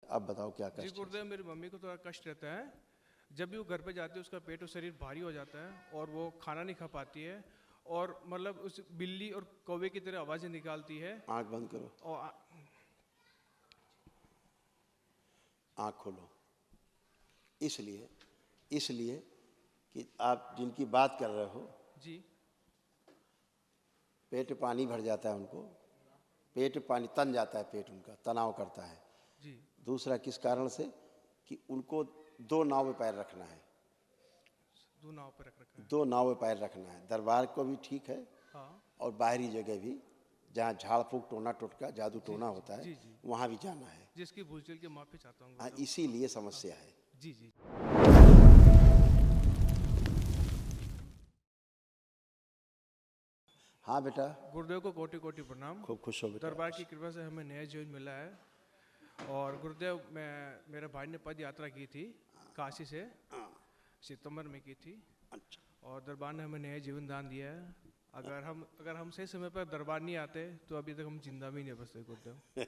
अब बताओ क्या जी कष्ट है? गुरुदेव, मेरी मम्मी को थोड़ा कष्ट रहता है। जब भी वो घर पे जाती है उसका पेट और शरीर भारी हो जाता है और वो खाना नहीं खा पाती है, और मतलब उस बिल्ली और कौवे की तरह आवाज़ें निकालती है। आंख बंद करो, और आंख खोलो। इसलिए इसलिए कि आप जिनकी बात कर रहे हो, जी पेट पानी भर जाता है उनको, पेट पानी तन जाता है, पेट उनका तनाव करता है। जी। दूसरा किस कारण से कि उनको दो नाव में पैर रखना है, दो नाव पर रख रखा है। दो नाव में पैर रखना है। दरबार को भी ठीक है हाँ। और बाहरी जगह भी, जहाँ झाड़ फूक टोना टोटका जादू जी टोना जी होता है, जी जी। वहाँ भी जाना है। जिसकी भूलचूल की माफ़ी चाहता हूँ हाँ, गुरुदेव। इसीलिए हाँ। समस्या है। जी जी। हाँ बेटा, गुरुदेव को कोटि कोटि प्रणाम। खूब खुश हो बेटा। दरबार की कृपा से हमें नया जीवन मिला है। और गुरुदेव, मेरे भाई ने पद यात्रा की थी काशी से, सितंबर में की थी। अच्छा, और दरबार ने हमें नया जीवन दान दिया है। अगर हम सही समय पर दरबार नहीं आते तो अभी तक हम जिंदा भी नहीं बचते गुरुदेव।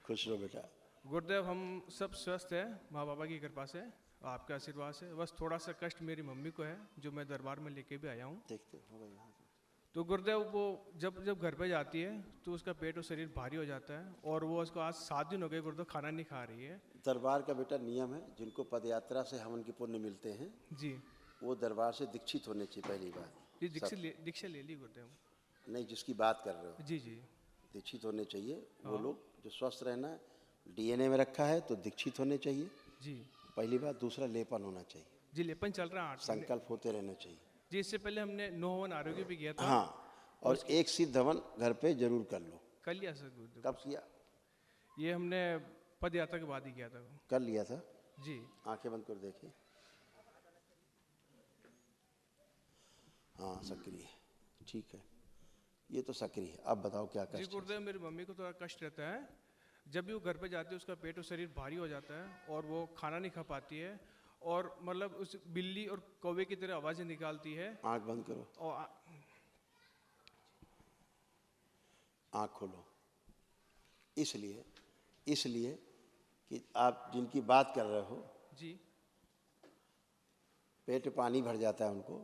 खुश रहो बेटा। गुरुदेव, हम सब स्वस्थ हैं माँ बाबा की कृपा से, आपके आशीर्वाद से। बस थोड़ा सा कष्ट मेरी मम्मी को है, जो मैं दरबार में लेके भी आया हूँ। देखते हो गया यहाँ से। तो गुरुदेव, वो जब जब घर पे जाती है तो उसका पेट और शरीर भारी हो जाता है, और वो उसको आज 7 दिन हो गए गुरुदेव खाना नहीं खा रही है। दरबार का बेटा नियम है, जिनको पदयात्रा से हवन के पुण्य मिलते हैं जी वो दरबार से दीक्षित होने चाहिए। पहली बात जी। सब दीक्षा ले ली गुरुदेव। नहीं, जिसकी बात कर रहे हो जी जी। दीक्षित होने चाहिए वो हाँ। लोग जो स्वस्थ रहना है, डीएनए में रखा है तो दीक्षित होने चाहिए, जी पहली बात। दूसरा लेपन होना चाहिए, जी। लेपन चल रहा है 8 महीने। संकल्प होते रहना चाहिए। जी, इससे पहले हमने 9 हवन आरोग्य भी किया था। हाँ, और और उसकी एक सिद्ध हवन घर पे जरूर कर लो। कर लिया सर गुरुदेव। कब किया? ये हमने पद यात्रा के बाद ही किया था। कर लिया था। जी आंखें बंद कर देखिए। हाँ, सक्रिय, ठीक है, ये तो सक्रिय है। अब बताओ क्या जी कष्ट है? गुरुदेव, मेरी मम्मी को थोड़ा कष्ट रहता है। जब भी वो घर पे जाती है उसका पेट और शरीर भारी हो जाता है और वो खाना नहीं खा पाती है, और मतलब उस बिल्ली और कौवे की तरह आवाज़ें निकालती है। आंख बंद करो, और आंख खोलो। इसलिए इसलिए कि आप जिनकी बात कर रहे हो, जी पेट पानी भर जाता है उनको,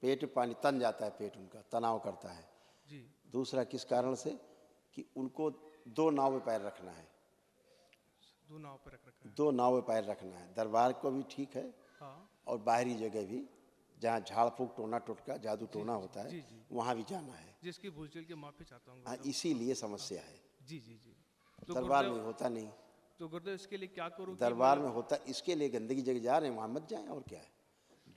पेट पानी तन जाता है, पेट उनका तनाव करता है। जी। दूसरा किस कारण से कि उनको दो नाव में पैर रखना है, दो नाव पर रख रखा है। दो नाव में पैर रखना है। दरबार को भी ठीक है हाँ। और बाहरी जगह भी, जहाँ झाड़ फूक टोना टोटका जादू जी टोना जी होता है, जी जी। वहाँ भी जाना है। जिसकी भूलचूल की माफ़ी चाहता हूँ हाँ, गुरुदेव। इसीलिए समस्या है। जी जी जी। तो दरबार गुरुदेव, में होता नहीं, इसके लिए क्या करूँ कि दरबार में मतलब। होता। इसके लिए गंदगी जगह जा रहे हैं, वहाँ मत जाएं। और क्या है,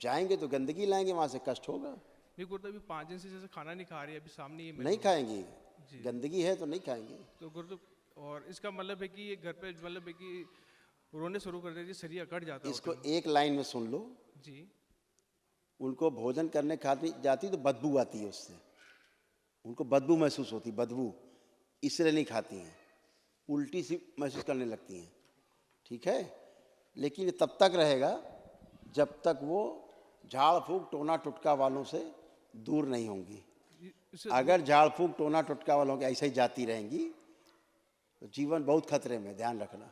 जाएंगे तो गंदगी लाएंगे, वहाँ से कष्ट होगा। नहीं गुरुदेव, अभी 5 दिन से जैसे खाना नहीं खा रही है, अभी सामने ये नहीं खाएंगी, जी। गंदगी है तो नहीं खाएंगे। तो गुरुदेव, और इसका मतलब है कि ये घर पे मतलब है कि रोने शुरू कर देती है, शरीर अकड़ जाता है इसको उठने एक लाइन में सुन लो। में। जी उनको भोजन करने खाती जाती तो बदबू आती है उससे, उनको बदबू महसूस होती, बदबू, इसलिए नहीं खाती हैं, उल्टी सी महसूस करने लगती हैं। ठीक है, लेकिन ये तब तक रहेगा जब तक वो झाड़ फूक टोना टुटका वालों से दूर नहीं होंगी। इससे अगर झाड़ फूक टोना टुटका वालों के ऐसे ही जाती रहेंगी तो जीवन बहुत खतरे में, ध्यान रखना,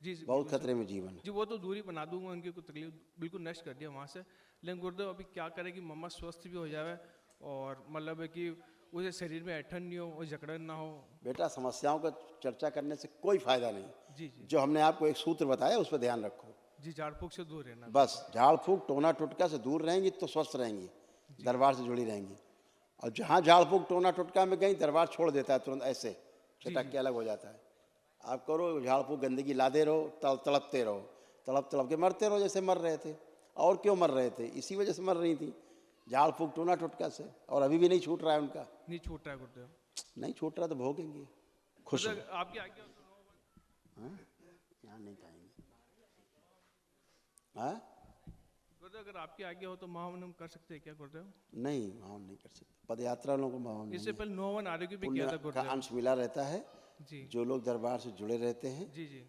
जी जी, बहुत बिल्कुल खतरे सर। में जीवन। जी, वो तो दूरी बना दूंगा, उनकी कोई तकलीफ बिल्कुल नष्ट कर दिया वहाँ से। लेकिन गुरुदेव, अभी क्या करें कि मम्मा स्वस्थ भी हो जाए और मतलब है कि उसे शरीर में ऐठन नहीं हो और जकड़न ना हो। बेटा, समस्याओं का चर्चा करने से कोई फायदा नहीं। जी जी जो हमने आपको एक सूत्र बताया उस पर ध्यान रखो। जी। झाड़ फूक से दूर रहना। बस झाड़ फूक टोना टुटका से दूर रहेंगी तो स्वस्थ रहेंगी, दरबार से जुड़ी रहेंगी। और जहाँ झाड़ फूक टोना टुटका में गई, दरबार छोड़ देता है तुरंत, ऐसे जी चटक जी के अलग हो जाता है। आप करो झाड़ फूक, गंदगी लादे रहो, तड़पते रहो, तड़प तड़प के मरते रहो जैसे मर रहे थे। और क्यों मर रहे थे? इसी वजह से मर रही थी, झाड़ फूक टोना टुटका से। और अभी भी नहीं छूट रहा है उनका। नहीं छूट रहा है गुरुदेव। नहीं छूट रहा तो भोगेंगे। खुश हो। गुरुदेव, आपकी आज्ञा हो तो हाँ? यहाँ नहीं खाएंगे। हाँ? गुरुदेव, अगर आपकी आज्ञा हो तो महावन हम कर सकते हैं क्या गुरुदेव? नहीं, माहौल नहीं कर सकते। पदयात्रा वालों को माहौल नहीं इससे है। पहले 9 हवन आरोग्य भी किया पुण्य था का गुरुदेव। अंश मिला रहता है। जी जो लोग दरबार से जुड़े रहते हैं जी जी।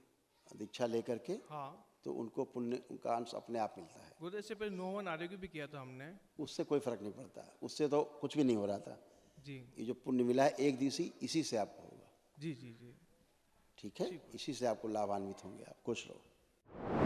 दीक्षा लेकर के, हाँ तो उनको पुण्य का अंश अपने आप मिलता है। गुरुदेव, इससे पहले 9 हवन आरोग्य भी किया था हमने। उससे कोई फर्क नहीं पड़ता, उससे तो कुछ भी नहीं हो रहा था। जी ये जो पुण्य मिला है एक दिवसीय, इसी से आपको होगा। जी जी जी। ठीक। ठीक है, इसी से आपको लाभान्वित होंगे, आप खुश रहो।